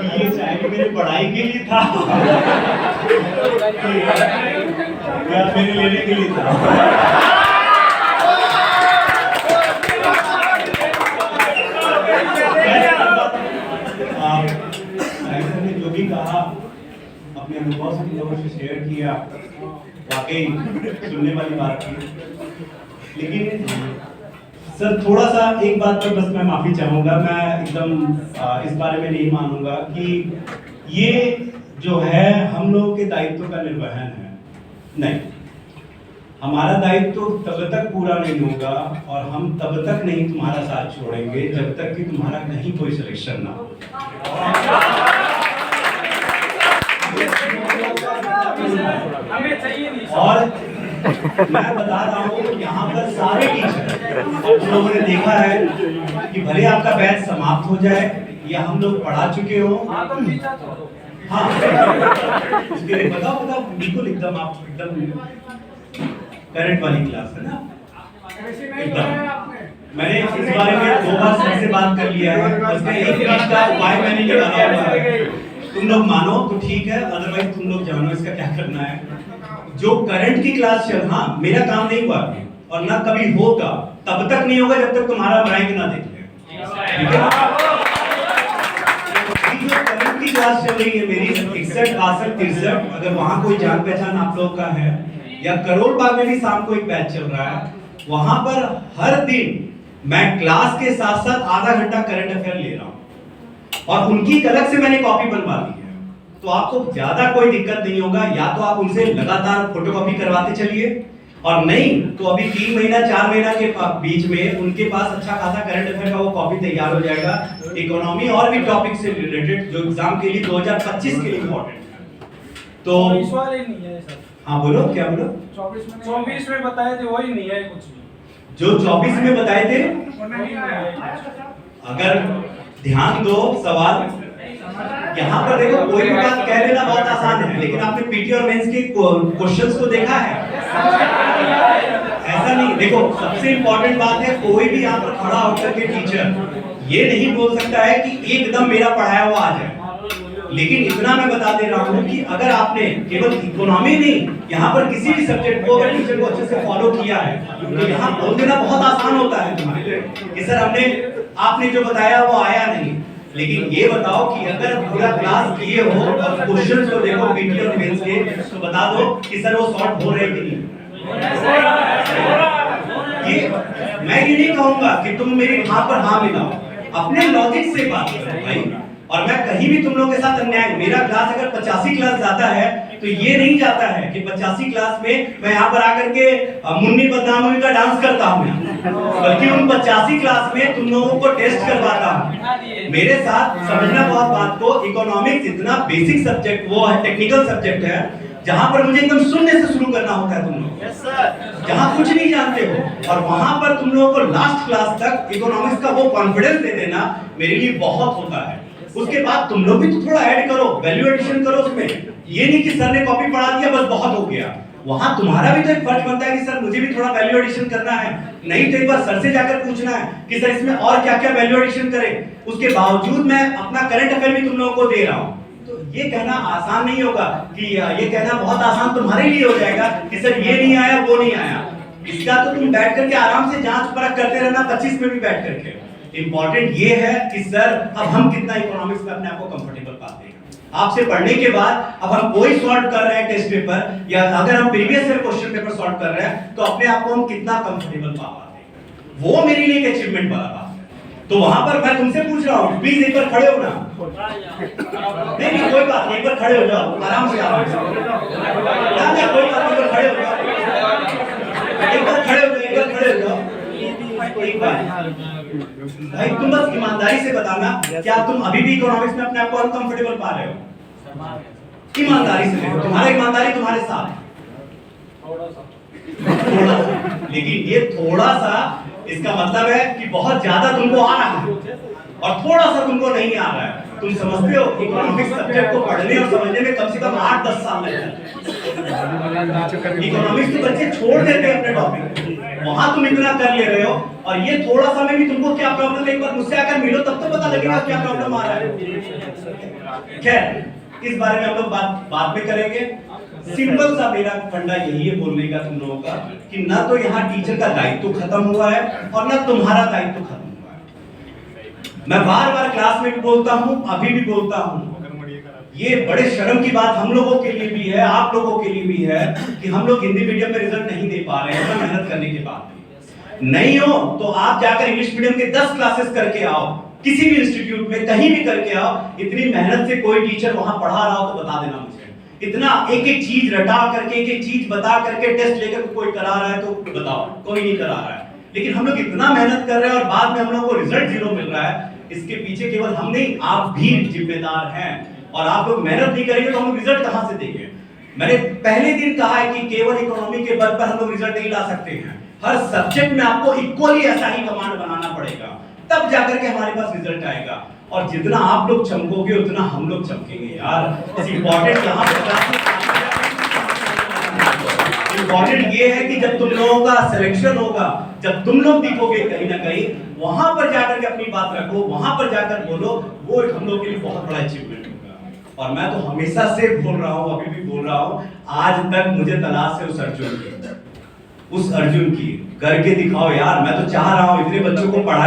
ये शायरी मेरी पढ़ाई के लिए था या मेरे लेने के लिए था? ने जो भी कहा अपने अनुभव से लोगों से शेयर किया, वाकई सुनने वाली बात थी। लेकिन सर थोड़ा सा एक बात पर बस मैं माफी चाहूंगा, मैं एकदम इस बारे में नहीं मानूंगा कि ये जो है हम लोगों के दायित्व का निर्वहन है। नहीं, हमारा दायित्व तब तक पूरा नहीं होगा और हम तब तक नहीं तुम्हारा साथ छोड़ेंगे जब तक कि तुम्हारा कहीं कोई सिलेक्शन ना हो। और मैं बता रहा हूँ यहाँ पर सारे टीचर लोगों ने देखा है कि भले आपका बैच समाप्त हो जाए या हम लोग पढ़ा चुके हो, हाँ उसके लिए बताओ बिल्कुल एकदम आप एकदम करंट वाली क्लास है ना एकदम। मैंने इस बारे में 2 बार सर से बात कर लिया है, उसमें एक चीज का उपाय मैंने निकाला हुआ है। तुम लोग मानो तो ठीक है, अदरवाइज तुम लोग जानो इसका क्या करना है। जो करंट की क्लास चल, हाँ मेरा काम नहीं हुआ और ना कभी होगा, तब तक नहीं होगा जब तक तुम्हारा रैंक ना देख ले, ठीक है? जो करंट की क्लास चल रही है मेरी 61, 62, 63, अगर वहां कोई जान पहचान आप लोग का है, या करोल बाग में भी शाम को एक बैच चल रहा है, वहां पर हर दिन मैं क्लास के साथ साथ आधा घंटा करंट अफेयर ले रहा हूं और उनकी अलग से मैंने कॉपी बनवा ली है। तो आपको ज्यादा कोई दिक्कत नहीं होगा, या तो आप उनसे लगातार फोटोकॉपी करवाते चलिए, और नहीं तो अभी 3 महीना 4 महीना के बीच में उनके पास अच्छा खासा करंट अफेयर का वो कॉपी तैयार हो जाएगा, इकोनॉमी और भी टॉपिक से रिलेटेड जो एग्जाम के लिए 2025 के लिए इंपॉर्टेंट है। तो इस वाले नहीं है सर। हाँ बोलो, क्या बोलो? 24 में बताए थे वही नहीं है कुछ भी। जो 24 में बताए थे, अगर ध्यान दो सवाल यहाँ पर देखो, कोई भी बात कह लेना बहुत आसान है, लेकिन आपने पीटी और मेंस के क्वेश्चंस को देखा है? ऐसा नहीं, देखो सबसे इंपॉर्टेंट बात है, कोई भी यहाँ पर खड़ा होकर के टीचर ये नहीं बोल सकता है कि एकदम मेरा पढ़ाया हुआ आ जाए। लेकिन इतना मैं बता दे रहा हूँ कि अगर आपने केवल इकोनॉमी नहीं, यहाँ पर किसी भी सब्जेक्ट को अगर टीचर को अच्छे से फॉलो किया है तो यहाँ बोल देना बहुत आसान होता है तुम्हारे लिए कि सर आपने जो बताया वो आया नहीं। लेकिन ये बताओ कि अगर पूरा क्लास किए हो और क्वेश्चंस को देखो पीटी और मेंस के, तो बता दो कि सर वो सॉल्व हो रहे कि नहीं। ये मैं ये नहीं कहूंगा कि तुम मेरी हाँ पर हाँ मिलाओ, अपने लॉजिक से बात करो भाई। और मैं कहीं भी तुम लोगों के साथ अन्याय, मेरा क्लास अगर 85 क्लास जाता है तो ये नहीं जाता है कि 85 क्लास में मैं यहाँ पर आकर के मुन्नी बदनामी का डांस करता हूँ, बल्कि उन 85 क्लास में तुम लोगों को टेस्ट करवाता हूँ। मेरे साथ समझना बहुत बात को, इकोनॉमिक्स इतना बेसिक सब्जेक्ट वो है, टेक्निकल सब्जेक्ट है, जहां पर मुझे एकदम शून्य से शुरू करना होता है तुम लोग, जहां कुछ नहीं जानते हो, और वहां पर तुम लोगों को लास्ट क्लास तक इकोनॉमिक्स का वो कॉन्फिडेंस दे देना मेरे लिए बहुत होता है। उसके बाद तुम लोग भी तो थोड़ा ऐड करो, वैल्यू एडिशन करो उसमें। ये नहीं कि सर ने कॉपी पढ़ा दिया बस बहुत हो गया, वहां तुम्हारा भी तो एक फर्ज बनता है कि सर मुझे भी थोड़ा वैल्यू एडिशन करना है। नहीं तो एक बार सर से जाकर पूछना है कि सर इसमें और क्या क्या वैल्यू एडिशन करें। उसके बावजूद मैं अपना करंट अफेयर भी तुम लोगों को दे रहा हूं। तो ये कहना आसान नहीं होगा कि ये कहना बहुत आसान तुम्हारे लिए हो जाएगा कि सर ये नहीं आया वो नहीं आया। इसका तो तुम बैठ करके आराम से जांच परख करते रहना 25 में भी बैठ करके। इंपॉर्टेंट ये है कि सर अब हम कितना इकोनॉमिक्स में अपने आप को कंफर्टेबल पाते हैं। आपसे पढ़ने के बाद अब हम कोई सॉल्व कर रहे हैं टेस्ट पेपर, या अगर हम previous year question paper solve कर रहे हैं तो अपने आप को हम कितना कंफर्टेबल पा पाते हैं, वो मेरे लिए एक अचीवमेंट वाला बात है। तो वहां पर मैं तुमसे पूछ रहा हूँ, प्लीज एक बार खड़े हो ना। नहीं कोई बात नहीं, एक बार खड़े हो जाओ आराम से, कोई बात नहीं, खड़े हो जाओ, एक बार खड़े हो जाओ, एक बार खड़े हो जाओ, एक बार। भाई तुम बस ईमानदारी से बताना, क्या तुम अभी भी इकोनॉमिक्स में अपने आप को अनकंफर्टेबल पा रहे हो? ईमानदारी से देखो, तुम्हारा ईमानदारी तुम्हारे साथ थोड़ा सा। लेकिन ये थोड़ा सा इसका मतलब है कि बहुत ज्यादा तुमको आ रहा है और थोड़ा सा तुमको नहीं आ रहा है। तुम समझते हो इकोनॉमिक्स सब्जेक्ट को पढ़ने और समझने में कम से कम 8-10 साल लगते हैं। इकोनॉमिक्स तो बच्चे छोड़ देते हैं अपने टॉपिक, वहां तुम इतना कर ले रहे हो, और ये थोड़ा सा में भी तुमको क्या प्रॉब्लम है, एक बार मुझसे आकर मिलो तब तो पता लगेगा क्या प्रॉब्लम आ रहा है। खैर इस बारे में हम लोग बाद में करेंगे। सिंपल सा मेरा फंडा यही है बोलने का तुम लोगों का कि ना तो यहाँ टीचर का दायित्व खत्म हुआ है और ना तुम्हारा दायित्व खत्म हुआ है। मैं बार बार क्लास में भी बोलता हूँ, अभी भी बोलता हूँ, ये बड़े शर्म की बात हम लोगों के लिए भी है, आप लोगों के लिए भी है कि हम लोग हिंदी मीडियम में रिजल्ट नहीं दे पा रहे हैं इतना मेहनत करने के बाद भी। नहीं हो तो आप जाकर इंग्लिश मीडियम के 10 क्लासेस करके आओ, किसी भी इंस्टीट्यूट में कहीं भी करके आओ। इतनी मेहनत से कोई टीचर वहां पढ़ा रहा हो तो बता देना मुझे। इतना एक एक चीज रटा करके, एक एक चीज बता करके टेस्ट लेकर कोई करा रहा है तो बताओ, कोई नहीं करा रहा है। लेकिन हम लोग इतना मेहनत कर रहे हैं और बाद में हम लोग को रिजल्ट 0 मिल रहा है। इसके पीछे केवल हम नहीं, आप भी जिम्मेदार हैं। और आप लोग मेहनत नहीं करेंगे तो हम लोग रिजल्ट कहां से देंगे। मैंने पहले दिन कहा है कि केवल इकोनॉमी के बल पर हम लोग रिजल्ट नहीं ला सकते हैं। हर सब्जेक्ट में आपको इक्वली ऐसा ही कमांड बनाना पड़ेगा, तब जाकर के हमारे पास रिजल्ट आएगा। और जितना आप लोग चमकोगे उतना हम लोग चमकेंगे यार। इंपॉर्टेंट यहाँ इंपॉर्टेंट ये है कि जब तुम लोगों का सिलेक्शन होगा, जब तुम लोग दिखोगे कहीं ना कहीं, वहां पर जाकर के अपनी बात रखो, वहां पर जाकर बोलो, वो एक हम लोग के लिए बहुत बड़ा अचीवमेंट होगा। और मैं तो हमेशा से बोल रहा हूँ, अभी भी बोल रहा हूँ, आज तक मुझे तलाश है उस अर्जुन की करके दिखाओ यार। मैं तो चाह रहा हूँ इतने बच्चों को पढ़ाए